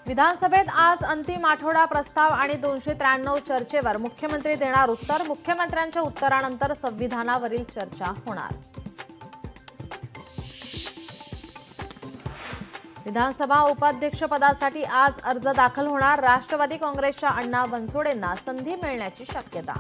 विधानसभेत आज अंतिम आठवडा प्रस्ताव आणि 293 चर्चेवर मुख्यमंत्री देणार उत्तर। मुख्यमंत्र्यांच्या उत्तरानंतर संविधानावरील चर्चा होणार। विधानसभा उपाध्यक्षपदासाठी आज अर्ज दाखल होणार। राष्ट्रवादी काँग्रेसच्या अण्णा बनसोडेंना संधी मिळण्याची शक्यता।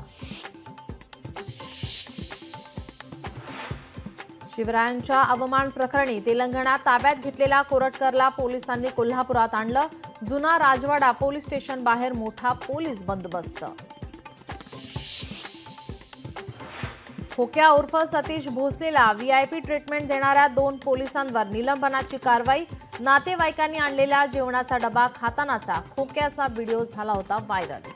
शिवरायांच्या अवमान प्रकरणी तेलंगणात ताब्यात घेतलेल्या कोरटकरला पोलिसांनी कोल्हापुरात आणलं। जुना राजवाडा पोलीस स्टेशन बाहेर मोठा पोलीस बंदोबस्त। खोक्या उर्फ सतीश भोसलेला व्हीआयपी ट्रीटमेंट देणाऱ्या 2 पोलिसांवर निलंबनाची कारवाई। नातेवाईकांनी आणलेला जेवणाचा डबा खातानाचा खोक्याचा व्हिडिओ झाला होता व्हायरल।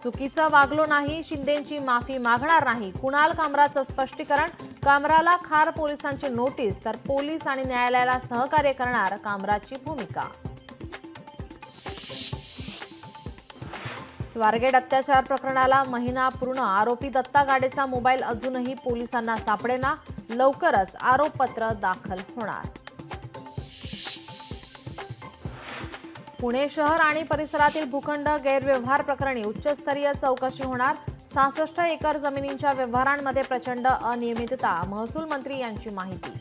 चुकीचं वागलो नाही, शिंदेंची माफी मागणार नाही, कुणाल कामराचं स्पष्टीकरण। कामराला खार पोलिसांची नोटीस, तर पोलीस आणि न्यायालयाला सहकार्य करणार कामराची भूमिका। स्वारगेट अत्याचार प्रकरणाला महिना पूर्ण। आरोपी दत्ता गाडेचा मोबाईल अजूनही पोलिसांना सापडेना। लवकरच आरोपपत्र दाखल होणार। पुणे शहर आणि परिसरातील भूखंड गैरव्यवहार प्रकरणी उच्चस्तरीय चौकशी होणार। 66 एकर जमिनींच्या व्यवहारांमध्ये प्रचंड अनियमितता, महसूल मंत्री यांची माहिती।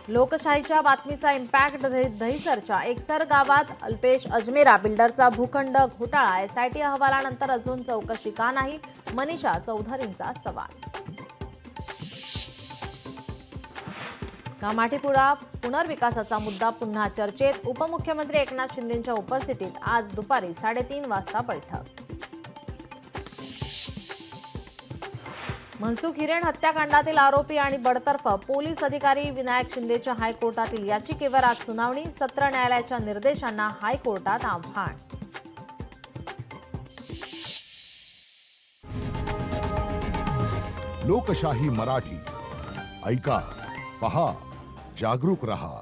लोकशाहीच्या बातमीचा इम्पॅक्ट। दहिसरच्या एकसर गावात अल्पेश अजमेरा बिल्डरचा भूखंड घोटाळा। एसआयटी अहवालानंतर अजून चौकशी का नाही, मनीषा चौधरींचा सवाल। कामाठीपुरा पुनर्विकासाचा मुद्दा पुन्हा चर्चेत। उपमुख्यमंत्री एकनाथ शिंदेंच्या उपस्थितीत आज दुपारी 3:30 वाजता बैठक। मनसुख हिरेन हत्याकांडातील आरोपी आणि बडतर्फ पोलीस अधिकारी विनायक शिंदेच्या हायकोर्टातील याचिकेवर आज सुनावणी। सत्र न्यायालयाच्या निर्देशांना हायकोर्टात आव्हान। लोकशाही मराठी ऐका, पहा, जागरूक रहा।